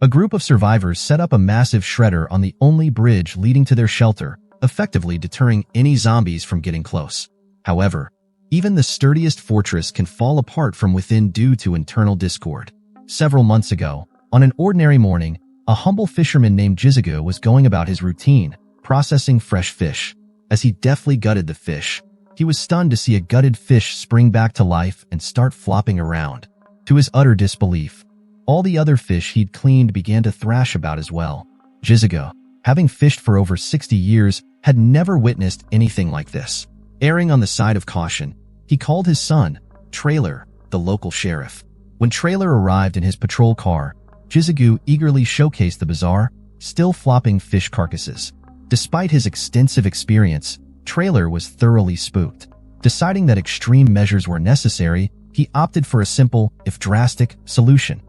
A group of survivors set up a massive shredder on the only bridge leading to their shelter, effectively deterring any zombies from getting close. However, even the sturdiest fortress can fall apart from within due to internal discord. Several months ago, on an ordinary morning, a humble fisherman named Jizugu was going about his routine, processing fresh fish. As he deftly gutted the fish, he was stunned to see a gutted fish spring back to life and start flopping around. To his utter disbelief, all the other fish he'd cleaned began to thrash about as well. Jizugu, having fished for over 60 years, had never witnessed anything like this. Erring on the side of caution, he called his son, Trailer, the local sheriff. When Trailer arrived in his patrol car, Jizugu eagerly showcased the bizarre, still flopping fish carcasses. Despite his extensive experience, Trailer was thoroughly spooked. Deciding that extreme measures were necessary, he opted for a simple, if drastic, solution.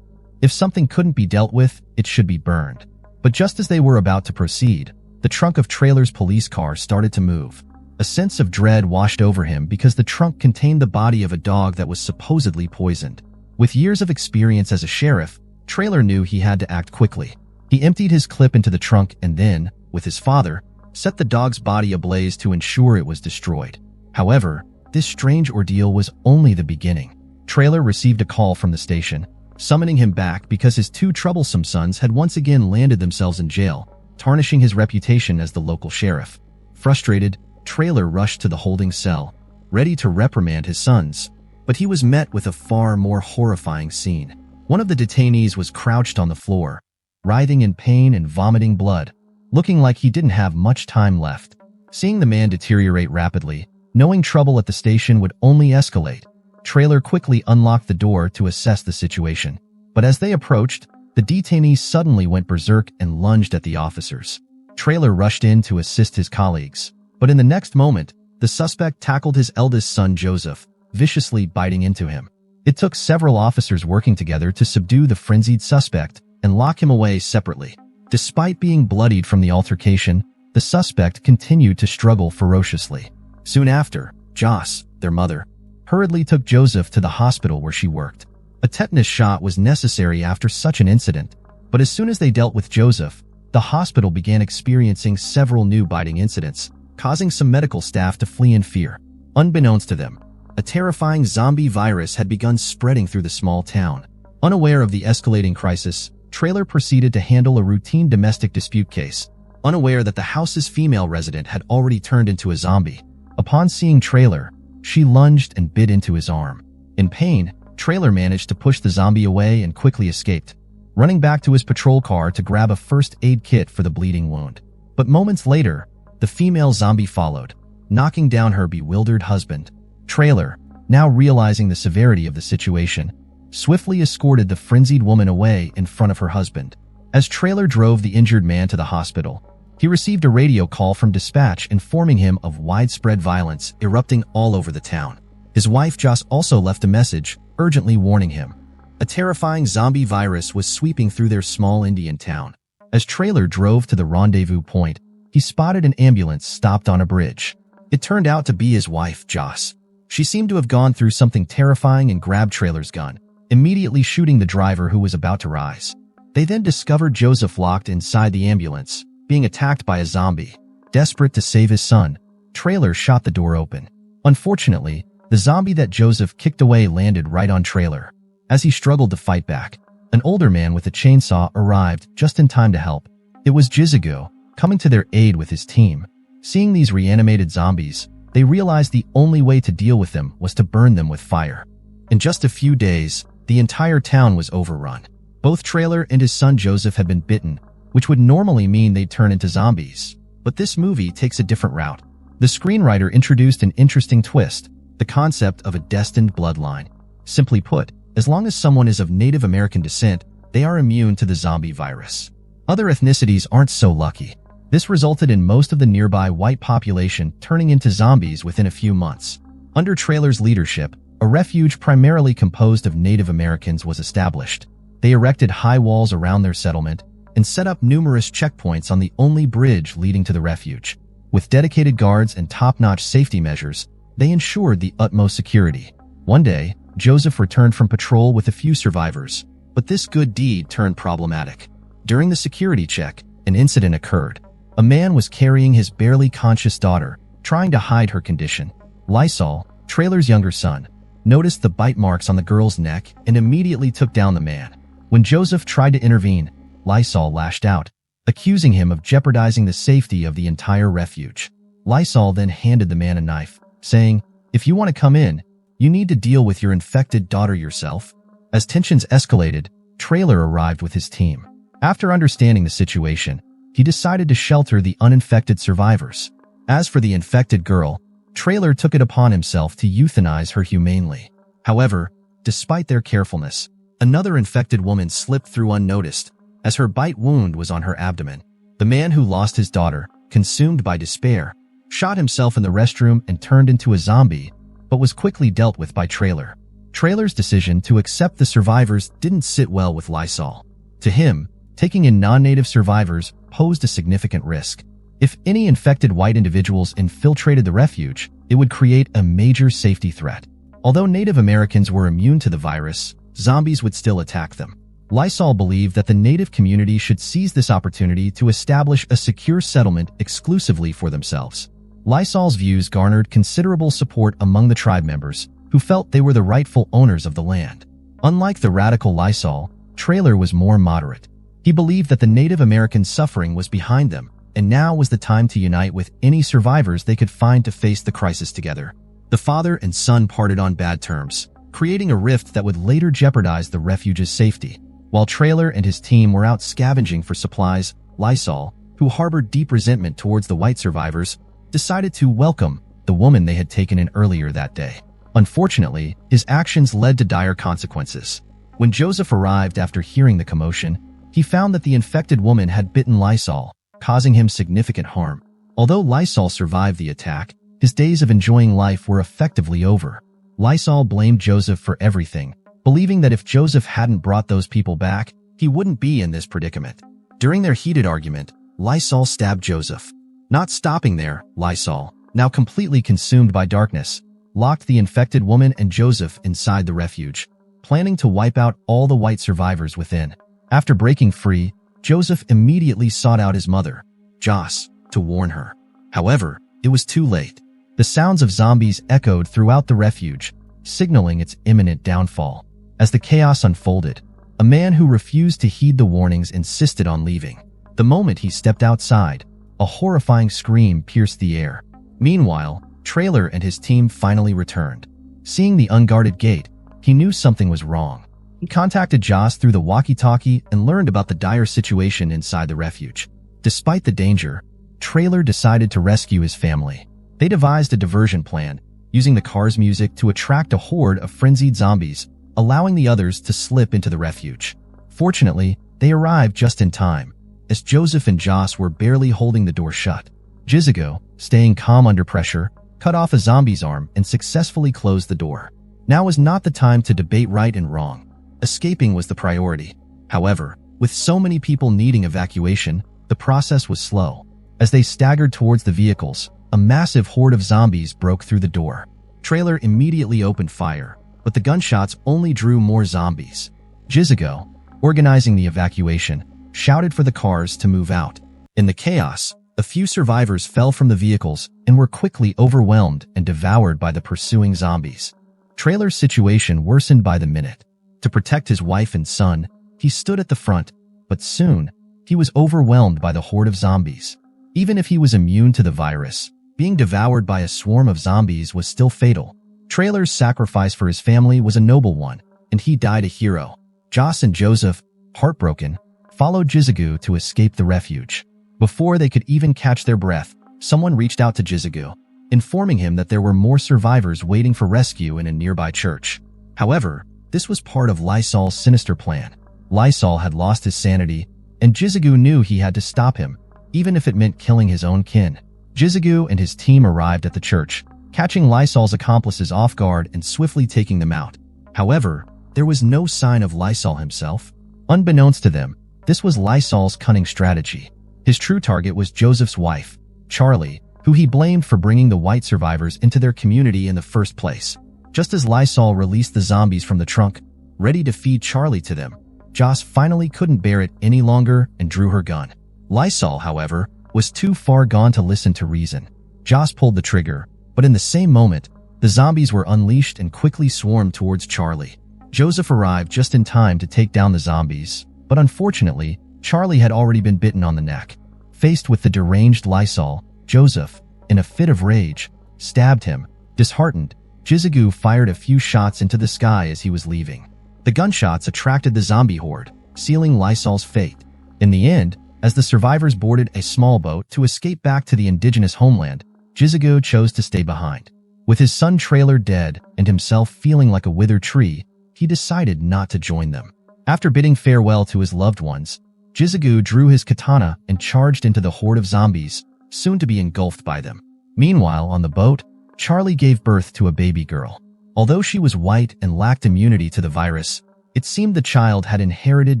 If something couldn't be dealt with, it should be burned. But just as they were about to proceed, the trunk of Trailer's police car started to move. A sense of dread washed over him because the trunk contained the body of a dog that was supposedly poisoned. With years of experience as a sheriff, Trailer knew he had to act quickly. He emptied his clip into the trunk and then, with his father, set the dog's body ablaze to ensure it was destroyed. However, this strange ordeal was only the beginning. Trailer received a call from the station, summoning him back because his two troublesome sons had once again landed themselves in jail, tarnishing his reputation as the local sheriff. Frustrated, Trailer rushed to the holding cell, ready to reprimand his sons, but he was met with a far more horrifying scene. One of the detainees was crouched on the floor, writhing in pain and vomiting blood, looking like he didn't have much time left. Seeing the man deteriorate rapidly, knowing trouble at the station would only escalate, Trailer quickly unlocked the door to assess the situation. But as they approached, the detainee suddenly went berserk and lunged at the officers. Trailer rushed in to assist his colleagues, but in the next moment, the suspect tackled his eldest son Joseph, viciously biting into him. It took several officers working together to subdue the frenzied suspect and lock him away separately. Despite being bloodied from the altercation, the suspect continued to struggle ferociously. Soon after, Joss, their mother, hurriedly took Joseph to the hospital where she worked. A tetanus shot was necessary after such an incident, but as soon as they dealt with Joseph, the hospital began experiencing several new biting incidents, causing some medical staff to flee in fear. Unbeknownst to them, a terrifying zombie virus had begun spreading through the small town. Unaware of the escalating crisis, Trailer proceeded to handle a routine domestic dispute case, unaware that the house's female resident had already turned into a zombie. Upon seeing Trailer, she lunged and bit into his arm. In pain, Trailer managed to push the zombie away and quickly escaped, running back to his patrol car to grab a first aid kit for the bleeding wound. But moments later, the female zombie followed, knocking down her bewildered husband. Trailer, now realizing the severity of the situation, swiftly escorted the frenzied woman away in front of her husband. As Trailer drove the injured man to the hospital, he received a radio call from dispatch informing him of widespread violence erupting all over the town. His wife Joss also left a message, urgently warning him. A terrifying zombie virus was sweeping through their small Indian town. As Trailer drove to the rendezvous point, he spotted an ambulance stopped on a bridge. It turned out to be his wife, Joss. She seemed to have gone through something terrifying and grabbed Trailer's gun, immediately shooting the driver who was about to rise. They then discovered Joseph locked inside the ambulance, being attacked by a zombie. Desperate to save his son, Trailer shot the door open. Unfortunately, the zombie that Joseph kicked away landed right on Trailer. As he struggled to fight back, an older man with a chainsaw arrived just in time to help. It was Jizugu, coming to their aid with his team. Seeing these reanimated zombies, they realized the only way to deal with them was to burn them with fire. In just a few days, the entire town was overrun. Both Trailer and his son Joseph had been bitten, which would normally mean they'd turn into zombies. But this movie takes a different route. The screenwriter introduced an interesting twist, the concept of a destined bloodline. Simply put, as long as someone is of Native American descent, they are immune to the zombie virus. Other ethnicities aren't so lucky. This resulted in most of the nearby white population turning into zombies within a few months. Under Trailer's leadership, a refuge primarily composed of Native Americans was established. They erected high walls around their settlement and set up numerous checkpoints on the only bridge leading to the refuge. With dedicated guards and top-notch safety measures, they ensured the utmost security. One day, Joseph returned from patrol with a few survivors, But this good deed turned problematic. During the security check, an incident occurred. A man was carrying his barely conscious daughter, trying to hide her condition. Lysol, Trailer's younger son, noticed the bite marks on the girl's neck and immediately took down the man. When Joseph tried to intervene, Lysol lashed out, accusing him of jeopardizing the safety of the entire refuge. Lysol then handed the man a knife, saying, "If you want to come in, you need to deal with your infected daughter yourself." As tensions escalated, Trailer arrived with his team. After understanding the situation, he decided to shelter the uninfected survivors. As for the infected girl, Trailer took it upon himself to euthanize her humanely. However, despite their carefulness, another infected woman slipped through unnoticed, as her bite wound was on her abdomen. The man who lost his daughter, consumed by despair, shot himself in the restroom and turned into a zombie, but was quickly dealt with by Trailer. Trailer's decision to accept the survivors didn't sit well with Lysol. To him, taking in non-native survivors posed a significant risk. If any infected white individuals infiltrated the refuge, it would create a major safety threat. Although Native Americans were immune to the virus, zombies would still attack them. Lysol believed that the Native community should seize this opportunity to establish a secure settlement exclusively for themselves. Lysol's views garnered considerable support among the tribe members, who felt they were the rightful owners of the land. Unlike the radical Lysol, Trailer was more moderate. He believed that the Native American suffering was behind them, and now was the time to unite with any survivors they could find to face the crisis together. The father and son parted on bad terms, creating a rift that would later jeopardize the refuge's safety. While Trailer and his team were out scavenging for supplies, Lysol, who harbored deep resentment towards the white survivors, decided to welcome the woman they had taken in earlier that day. Unfortunately, his actions led to dire consequences. When Joseph arrived after hearing the commotion, he found that the infected woman had bitten Lysol, causing him significant harm. Although Lysol survived the attack, his days of enjoying life were effectively over. Lysol blamed Joseph for everything, believing that if Joseph hadn't brought those people back, he wouldn't be in this predicament. During their heated argument, Lysol stabbed Joseph. Not stopping there, Lysol, now completely consumed by darkness, locked the infected woman and Joseph inside the refuge, planning to wipe out all the white survivors within. After breaking free, Joseph immediately sought out his mother, Joss, to warn her. However, it was too late. The sounds of zombies echoed throughout the refuge, signaling its imminent downfall. As the chaos unfolded, a man who refused to heed the warnings insisted on leaving. The moment he stepped outside, a horrifying scream pierced the air. Meanwhile, Trailer and his team finally returned. Seeing the unguarded gate, he knew something was wrong. He contacted Joss through the walkie-talkie and learned about the dire situation inside the refuge. Despite the danger, Trailer decided to rescue his family. They devised a diversion plan, using the car's music to attract a horde of frenzied zombies, allowing the others to slip into the refuge. Fortunately, they arrived just in time, as Joseph and Joss were barely holding the door shut. Jizigo, staying calm under pressure, cut off a zombie's arm and successfully closed the door. Now was not the time to debate right and wrong. Escaping was the priority. However, with so many people needing evacuation, the process was slow. As they staggered towards the vehicles, a massive horde of zombies broke through the door. Trailer immediately opened fire, but the gunshots only drew more zombies. Jizigo, organizing the evacuation, shouted for the cars to move out. In the chaos, a few survivors fell from the vehicles and were quickly overwhelmed and devoured by the pursuing zombies. Trailer's situation worsened by the minute. To protect his wife and son, he stood at the front, but soon, he was overwhelmed by the horde of zombies. Even if he was immune to the virus, being devoured by a swarm of zombies was still fatal. Trailer's sacrifice for his family was a noble one, and he died a hero. Joss and Joseph, heartbroken, followed Jizigu to escape the refuge. Before they could even catch their breath, someone reached out to Jizigu, informing him that there were more survivors waiting for rescue in a nearby church. However, this was part of Lysol's sinister plan. Lysol had lost his sanity, and Jizigu knew he had to stop him, even if it meant killing his own kin. Jizigu and his team arrived at the church, catching Lysol's accomplices off guard and swiftly taking them out. However, there was no sign of Lysol himself. Unbeknownst to them, this was Lysol's cunning strategy. His true target was Joseph's wife, Charlie, who he blamed for bringing the white survivors into their community in the first place. Just as Lysol released the zombies from the trunk, ready to feed Charlie to them, Joss finally couldn't bear it any longer and drew her gun. Lysol, however, was too far gone to listen to reason. Joss pulled the trigger, but in the same moment, the zombies were unleashed and quickly swarmed towards Charlie. Joseph arrived just in time to take down the zombies, but unfortunately, Charlie had already been bitten on the neck. Faced with the deranged Lysol, Joseph, in a fit of rage, stabbed him. Disheartened, Jizugu fired a few shots into the sky as he was leaving. The gunshots attracted the zombie horde, sealing Lysol's fate. In the end, as the survivors boarded a small boat to escape back to the indigenous homeland, Jizugu chose to stay behind. With his son Trailer dead and himself feeling like a withered tree, he decided not to join them. After bidding farewell to his loved ones, Jizugu drew his katana and charged into the horde of zombies, soon to be engulfed by them. Meanwhile, on the boat, Charlie gave birth to a baby girl. Although she was white and lacked immunity to the virus, it seemed the child had inherited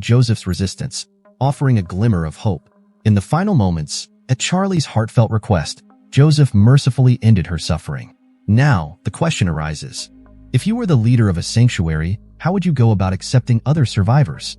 Joseph's resistance, offering a glimmer of hope. In the final moments, at Charlie's heartfelt request, Joseph mercifully ended her suffering. Now, the question arises. If you were the leader of a sanctuary, how would you go about accepting other survivors?